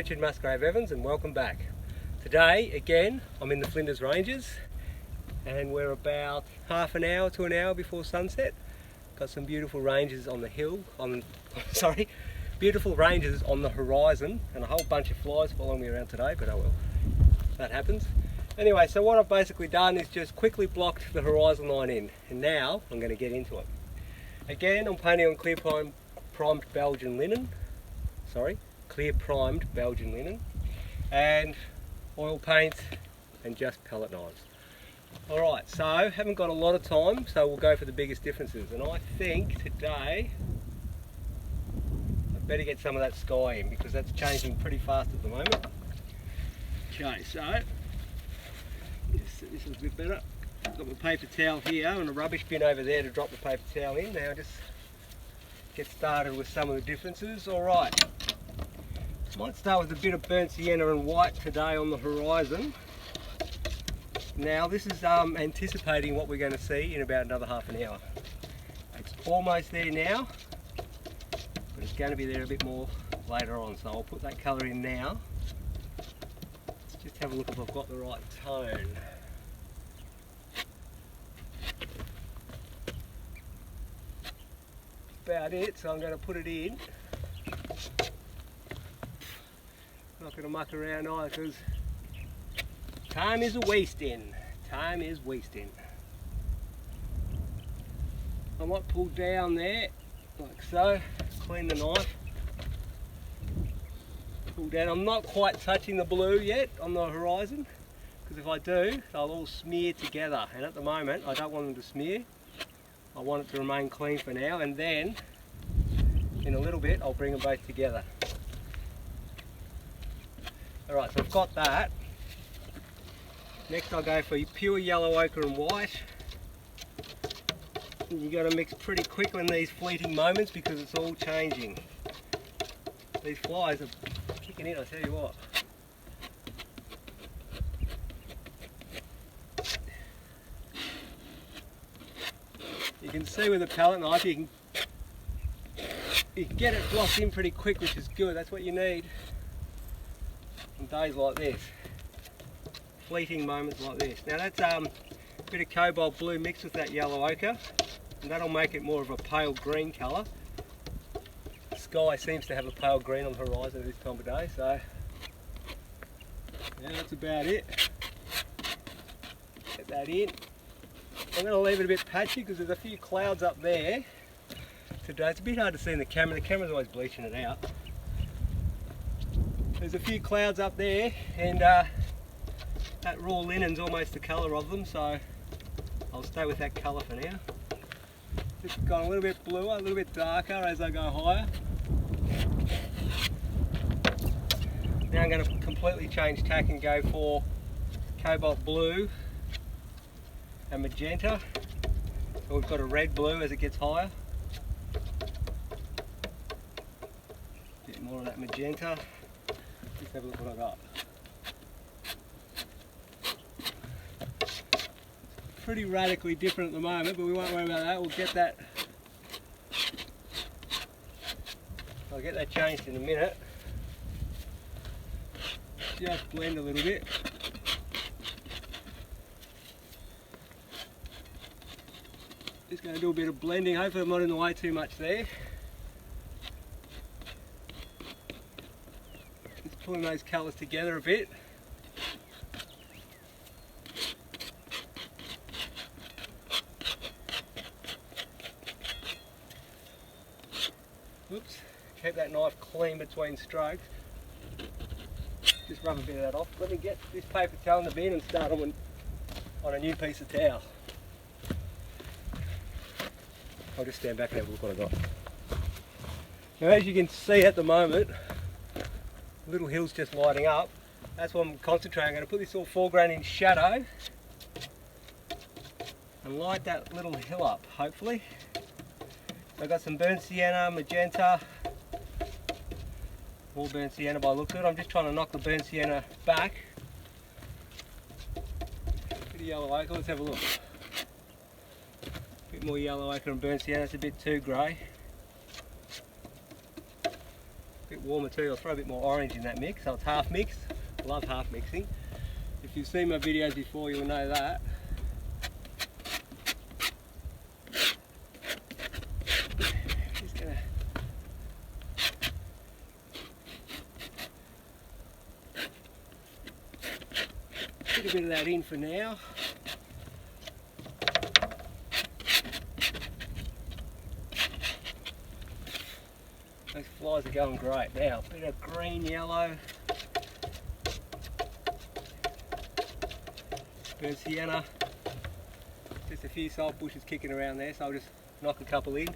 Richard Musgrave Evans and welcome back. Today, again, I'm in the Flinders Ranges and we're about half an hour to an hour before sunset. Got some beautiful ranges on the hill, beautiful ranges on the horizon and a whole bunch of flies following me around today, but oh well, that happens. Anyway, so what I've basically done is just quickly blocked the horizon line in and now I'm going to get into it. Again, I'm painting on clear primed Belgian linen, and oil paint and just palette knives. Alright, so haven't got a lot of time, so we'll go for the biggest differences, and I think today I'd better get some of that sky in because that's changing pretty fast at the moment. Okay, so this is a bit better. I've got my paper towel here and a rubbish bin over there to drop the paper towel in. Now just get started with some of the differences. Alright, might start with a bit of burnt sienna and white today on the horizon. Now this is anticipating what we're going to see in about another half an hour. It's almost there now, but it's going to be there a bit more later on, so I'll put that colour in now. Let's just have a look if I've got the right tone. About it, so I'm going to put it in. Not going to muck around either because time is wasting. Time is wasting. I might pull down there like so, clean the knife. Pull down. I'm not quite touching the blue yet on the horizon because if I do, they'll all smear together, and at the moment I don't want them to smear. I want it to remain clean for now, and then in a little bit I'll bring them both together. Alright, so I've got that. Next I'll go for pure yellow ochre and white. And you got to mix pretty quickly in these fleeting moments because it's all changing. These flies are kicking in, I tell you what. You can see with a palette knife you can get it blocked in pretty quick, which is good. That's what you need on days like this. Fleeting moments like this. Now that's a bit of cobalt blue mixed with that yellow ochre, and that'll make it more of a pale green colour. The sky seems to have a pale green on the horizon at this time of day, so yeah, that's about it. Get that in. I'm going to leave it a bit patchy because there's a few clouds up there today. It's a bit hard to see in the camera. The camera's always bleaching it out. There's a few clouds up there, and that raw linen's almost the colour of them, so I'll stay with that colour for now. Just gone a little bit bluer, a little bit darker as I go higher. Now I'm going to completely change tack and go for cobalt blue and magenta. So we've got a red blue as it gets higher. A bit more of that magenta. Let's have a look what I got. Pretty radically different at the moment, but we won't worry about that. We'll get that. I'll get that changed in a minute. Just blend a little bit. Just going to do a bit of blending. Hopefully I'm not in the way too much there. Just pulling those colours together a bit. Oops, keep that knife clean between strokes. Just rub a bit of that off. Let me get this paper towel in the bin and start on a new piece of towel. I'll just stand back and have a look what I got. Now as you can see at the moment, little hill's just lighting up. That's what I'm concentrating. I'm going to put this all foreground in shadow and light that little hill up, hopefully. I've got some burnt sienna, magenta, more burnt sienna by the look of it. I'm just trying to knock the burnt sienna back. Bit of yellow ochre, let's have a look. Bit more yellow ochre and burnt sienna, that's a bit too grey. A bit warmer too. I'll throw a bit more orange in that mix, so it's half mixed. I love half mixing. If you've seen my videos before, you'll know that. Just gonna put a bit of that in for now. Those flies are going great. Now, a bit of green, yellow, burnt sienna, just a few salt bushes kicking around there, so I'll just knock a couple in. A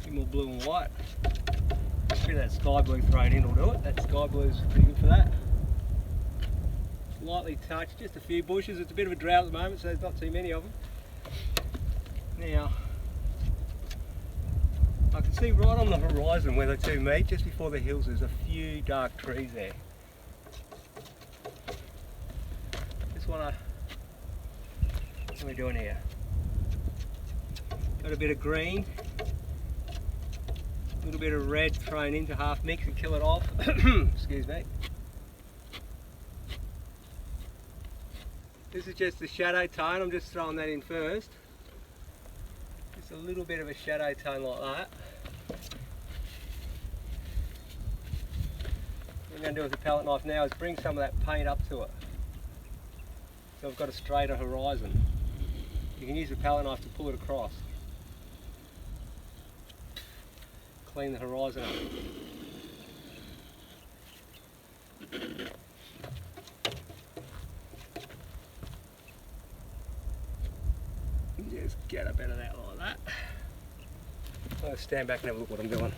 bit more blue and white. A bit of that sky blue thrown in will do it. That sky blue's pretty good for that. Lightly touched, just a few bushes. It's a bit of a drought at the moment, so there's not too many of them. Now, I can see right on the horizon where the two meet, just before the hills, there's a few dark trees there. Just wanna, what are we doing here? Got a bit of green, a little bit of red thrown into half mix and kill it off. Excuse me. This is just the shadow tone, I'm just throwing that in first. Just a little bit of a shadow tone like that. What I'm going to do with the palette knife now is bring some of that paint up to it. So I've got a straighter horizon. You can use the palette knife to pull it across. Clean the horizon up. Just get a bit of that like that. I'm going to stand back and have a look what I'm doing.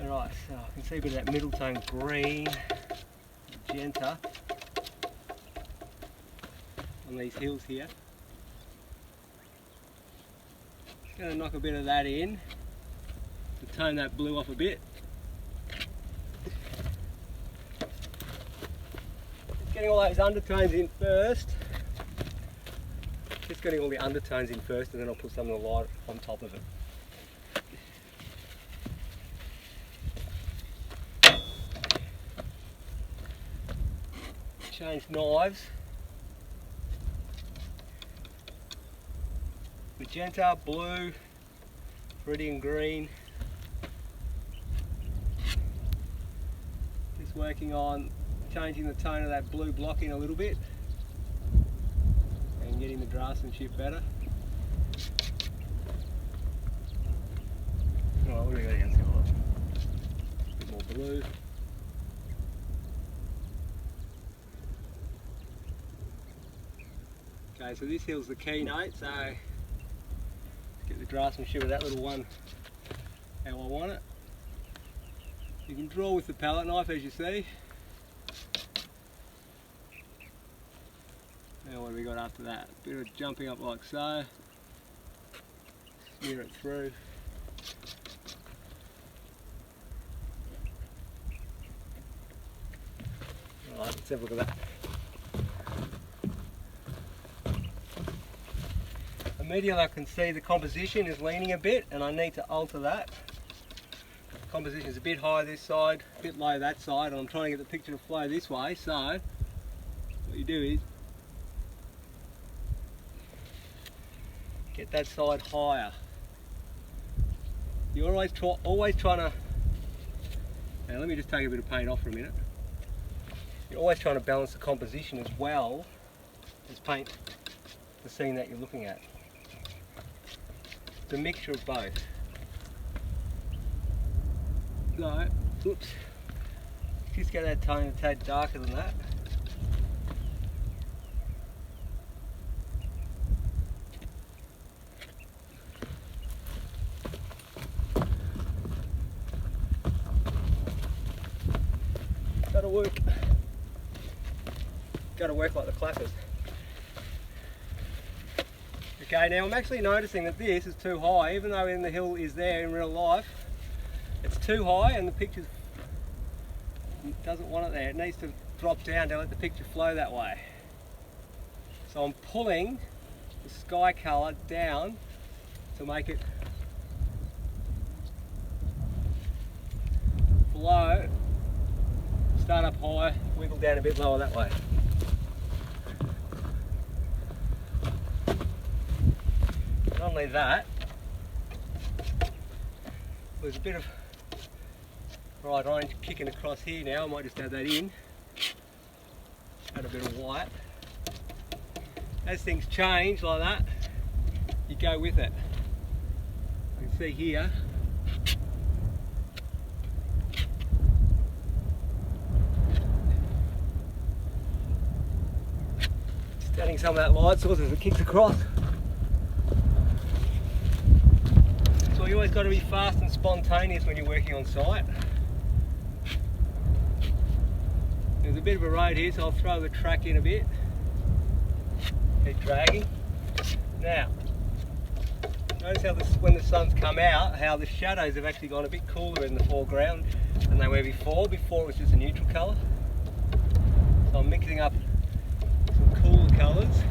Alright, so I can see a bit of that middle tone green, magenta on these hills here. Just going to knock a bit of that in to tone that blue off a bit. Getting all those undertones in first. Just getting all the undertones in first, and then I'll put some of the light on top of it. Change knives. Magenta, blue, Viridian green. Just working on changing the tone of that blue block in a little bit and getting the draftsmanship better. Alright, what do we got here? A bit more blue. Okay, so this hill's the keynote, so get the draftsmanship of that little one how I want it. You can draw with the palette knife, as you see. Now what have we got after that? A bit of jumping up like so. Smear it through. Alright, let's have a look at that. Immediately I can see the composition is leaning a bit and I need to alter that. The composition is a bit high this side, a bit low that side, and I'm trying to get the picture to flow this way, so what you do is get that side higher. You're always trying to, now let me just take a bit of paint off for a minute. You're always trying to balance the composition as well as paint the scene that you're looking at. It's a mixture of both. So, oops, just get that tone a tad darker than that. Got to work like the clappers. Okay, now I'm actually noticing that this is too high, even though in the hill is there in real life. It's too high and the picture doesn't want it there. It needs to drop down to let the picture flow that way. So I'm pulling the sky colour down to make it flow, start up high, wiggle down a bit lower that way. Not only that, there's a bit of bright orange kicking across here now. I might just add that in. Add a bit of white. As things change like that, you go with it. You can see here, just adding some of that light source as it kicks across. So you always got to be fast and spontaneous when you're working on site. There's a bit of a road here, so I'll throw the track in a bit. Keep dragging. Now, notice how when the sun's come out, how the shadows have actually gone a bit cooler in the foreground than they were before. Before it was just a neutral colour. So I'm mixing up some cooler colours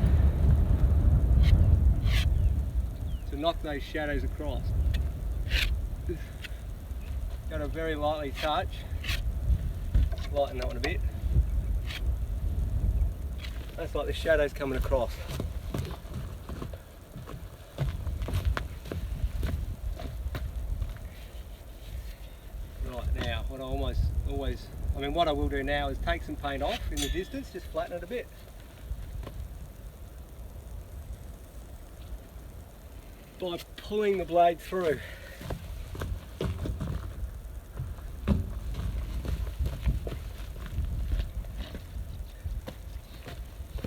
to knock those shadows across. Got to very lightly touch, lighten that one a bit. That's like the shadows coming across. Right, now what I will do now is take some paint off in the distance, just flatten it a bit. By pulling the blade through.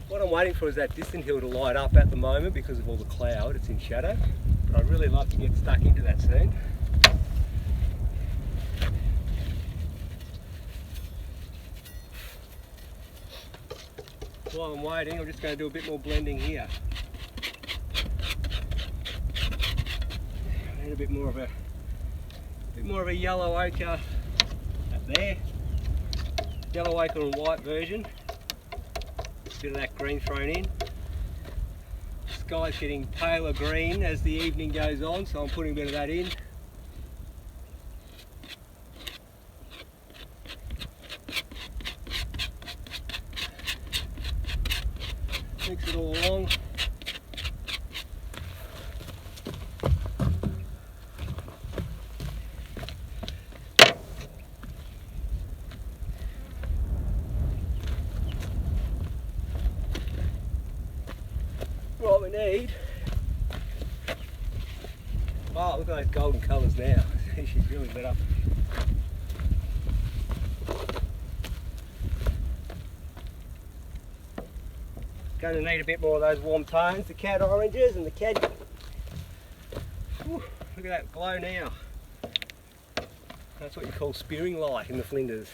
What I'm waiting for is that distant hill to light up at the moment because of all the cloud, it's in shadow. But I'd really like to get stuck into that soon. While I'm waiting, I'm just going to do a bit more blending here. I need a bit more of a yellow ochre up there. Yellow ochre and white version. Bit of that green thrown in. Sky's getting paler green as the evening goes on, so I'm putting a bit of that in. Mix it all along. What we need, oh look at those golden colours now, she's really lit up. Going to need a bit more of those warm tones, the cad oranges and the cad. Whew, look at that glow now. That's what you call spearing light in the Flinders.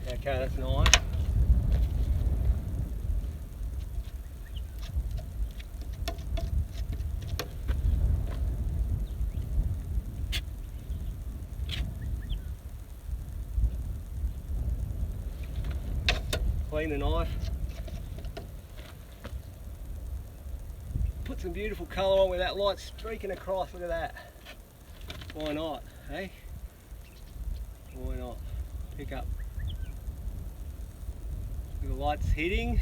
Okay, that's nice. Clean the knife. Put some beautiful colour on with that light streaking across, look at that. Why not, eh? Why not? Pick up. The light's hitting.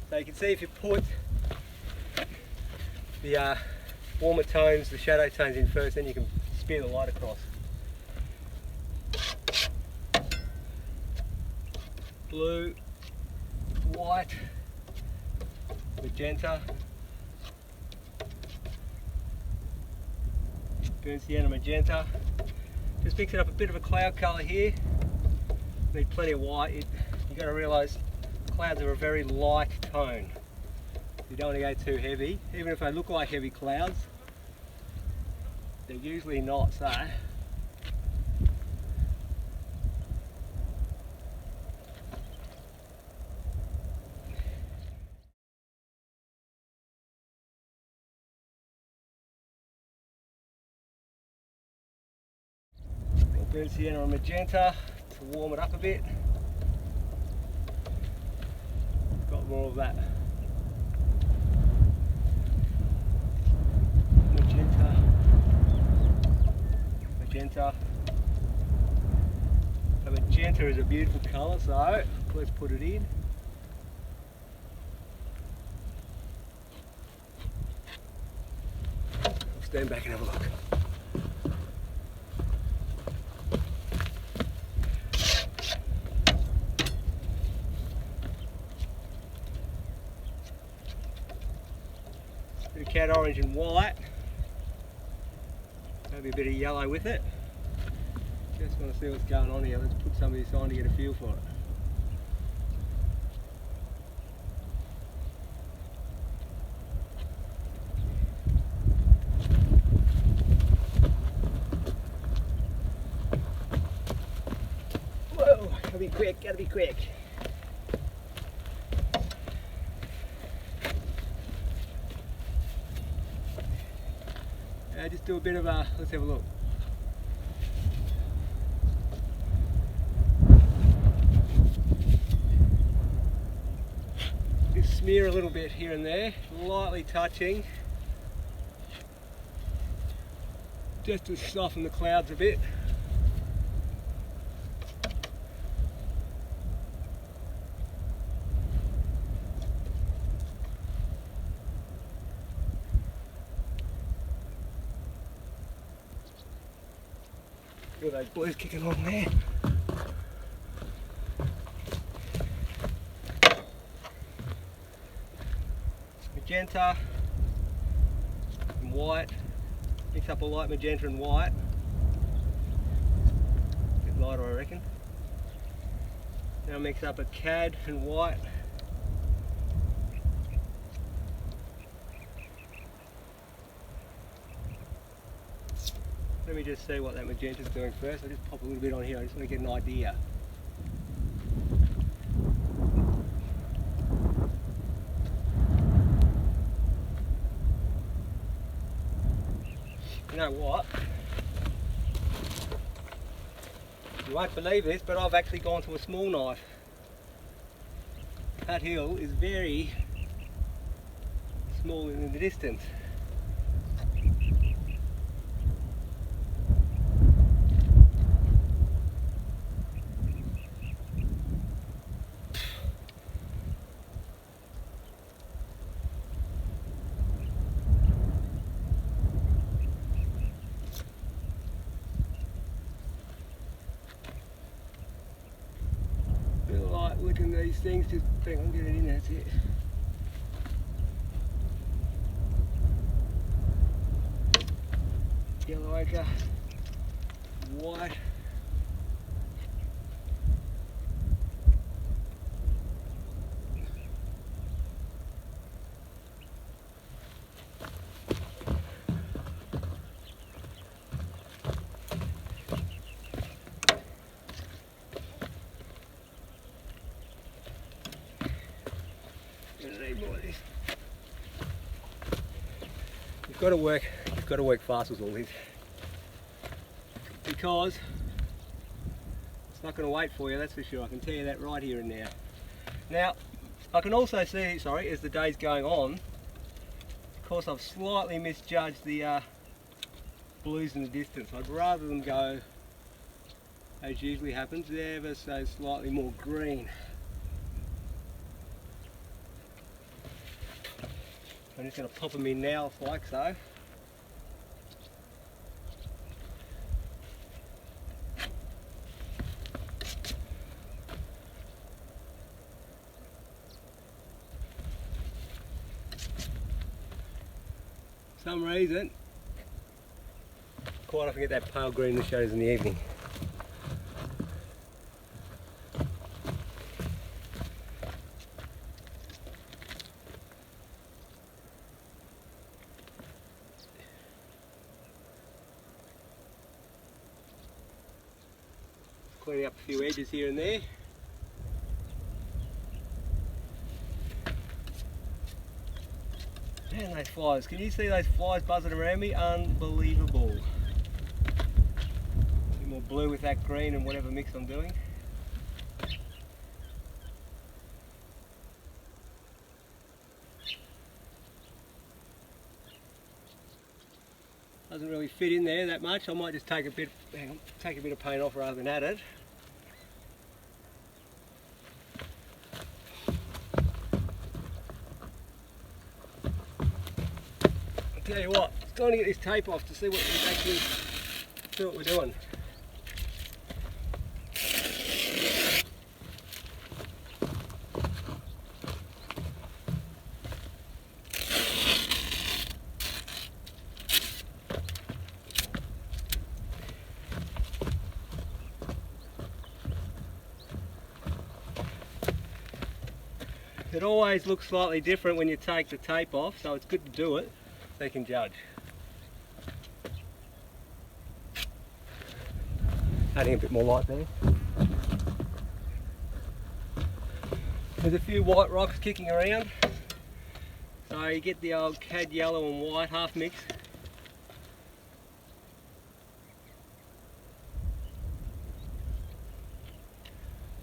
So you can see if you put the warmer tones, the shadow tones in first, then you can spear the light across. Blue, white, magenta, burnt sienna magenta, Just mixing up a bit of a cloud colour here. Need plenty of white. You've got to realise clouds are a very light tone. You don't want to go too heavy. Even if they look like heavy clouds, they're usually not, so. Burnt sienna and magenta to warm it up a bit. Got more of that magenta. The magenta is a beautiful colour, so let's put it in. I'll stand back and have a look. Bit of cat orange and white. Maybe a bit of yellow with it. Just want to see what's going on here. Let's put some of this on to get a feel for it. Whoa, gotta be quick, gotta be quick. Just do a bit of a, let's have a look. Just smear a little bit here and there, lightly touching, just to soften the clouds a bit. Look at those blues kicking along there. Magenta and white. Mix up a light magenta and white. A bit lighter, I reckon. Now mix up a cad and white. Let me just see what that magenta's doing first. I'll just pop a little bit on here, I just want to get an idea. You know what? You won't believe this, but I've actually gone to a small knife. That hill is very small in the distance. Like looking at these things, just think I'm getting in, that's it. Yellow ochre, white. You've got to work fast with all this, because it's not going to wait for you, that's for sure. I can tell you that right here and now. Now, I can also see, sorry, as the day's going on, of course I've slightly misjudged the blues in the distance. I'd rather them go, as usually happens, ever so slightly more green. I'm just going to pop them in now, like so. For some reason, quite often get that pale green that shows in the evening. Cleaning up a few edges here and there. Man, those flies. Can you see those flies buzzing around me? Unbelievable. A bit more blue with that green and whatever mix I'm doing. Doesn't really fit in there that much. I might just take a bit of paint off rather than add it. I'll tell you what, it's time to get this tape off to see what we actually see what we're doing. It always looks slightly different when you take the tape off, so it's good to do it so you can judge. Adding a bit more light there. There's a few white rocks kicking around, so you get the old cad yellow and white half mix.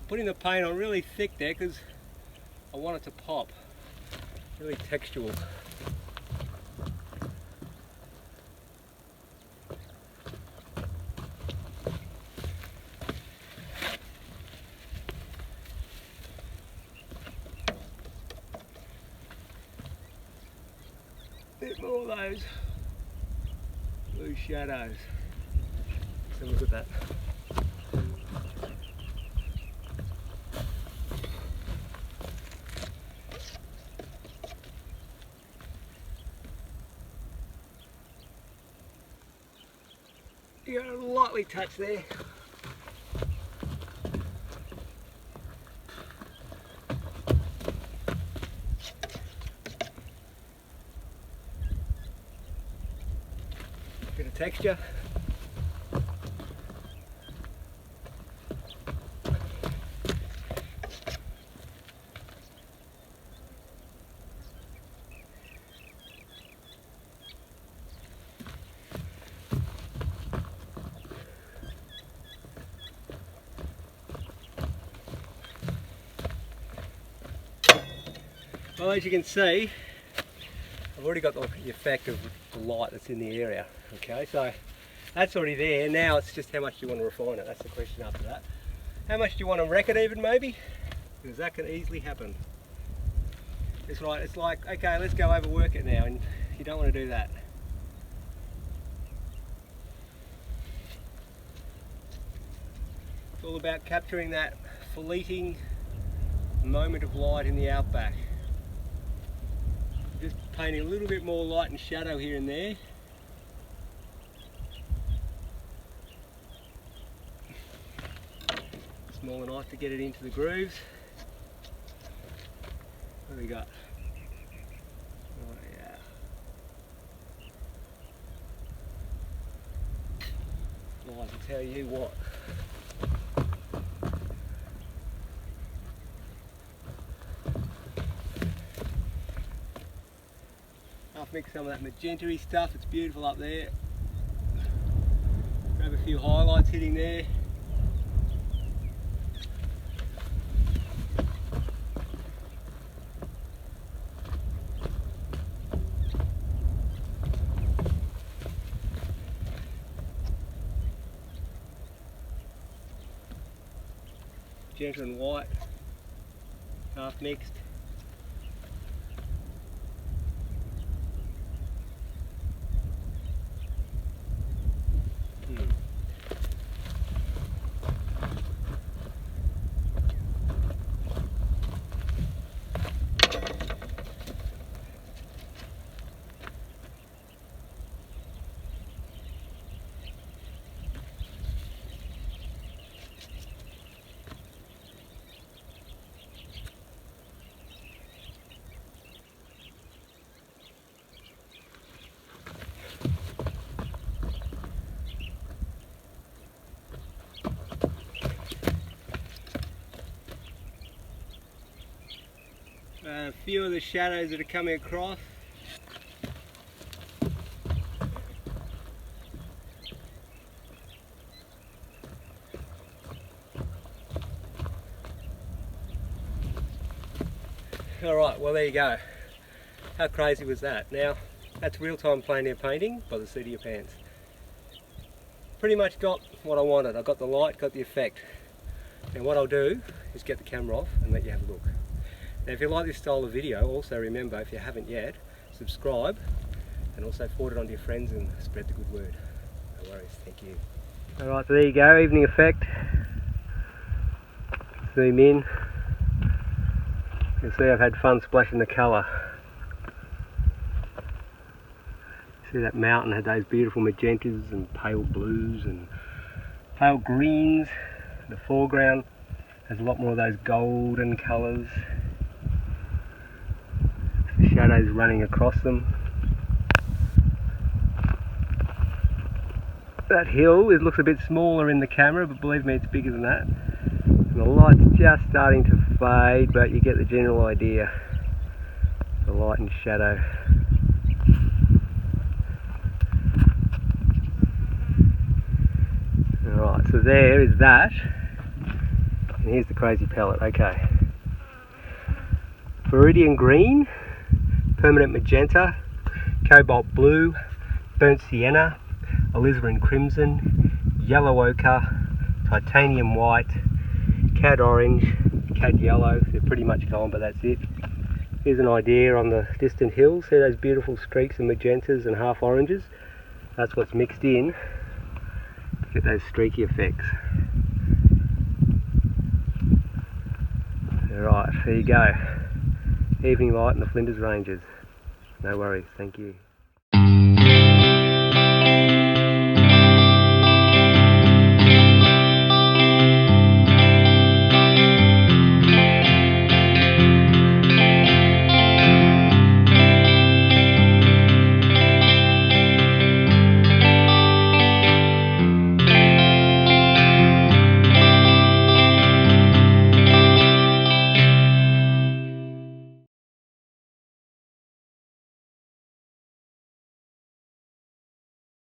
Putting the paint on really thick there because I want it to pop, really textual. Bit more of those blue shadows. So look at that. You got a lightly touch there. Bit of texture. Well, as you can see, I've already got the effect of the light that's in the area. Okay, so that's already there. Now it's just how much do you want to refine it. That's the question after that. How much do you want to wreck it even maybe? Because that can easily happen. It's right, it's like, okay, let's go overwork it now, and you don't want to do that. It's all about capturing that fleeting moment of light in the outback. Just painting a little bit more light and shadow here and there. Small enough to get it into the grooves. What do we got? Oh yeah. Well, I can tell you what. Mix some of that magenta-y stuff, it's beautiful up there. Grab a few highlights hitting there. Magenta and white, half mixed. A few of the shadows that are coming across. Alright, well there you go. How crazy was that? Now, that's real-time plein air painting by the seat of your pants. Pretty much got what I wanted. I got the light, got the effect. And what I'll do is get the camera off and let you have a look. Now if you like this style of video, also remember, if you haven't yet, subscribe and also forward it on to your friends and spread the good word. No worries, thank you. Alright, so there you go, evening effect. Zoom in. You'll see I've had fun splashing the colour. See that mountain had those beautiful magentas and pale blues and pale greens. The foreground has a lot more of those golden colours. The shadows running across them. That hill, it looks a bit smaller in the camera, but believe me, it's bigger than that. And the light's just starting to fade, but you get the general idea. The light and shadow. Alright, so there is that. And here's the crazy pellet. Okay. Viridian green, permanent magenta, cobalt blue, burnt sienna, alizarin crimson, yellow ochre, titanium white, cad orange, cad yellow. They're pretty much gone, but that's it. Here's an idea on the distant hills. See those beautiful streaks of magentas and half oranges? That's what's mixed in to get those streaky effects. Alright, there you go. Evening light in the Flinders Ranges. No worries, thank you.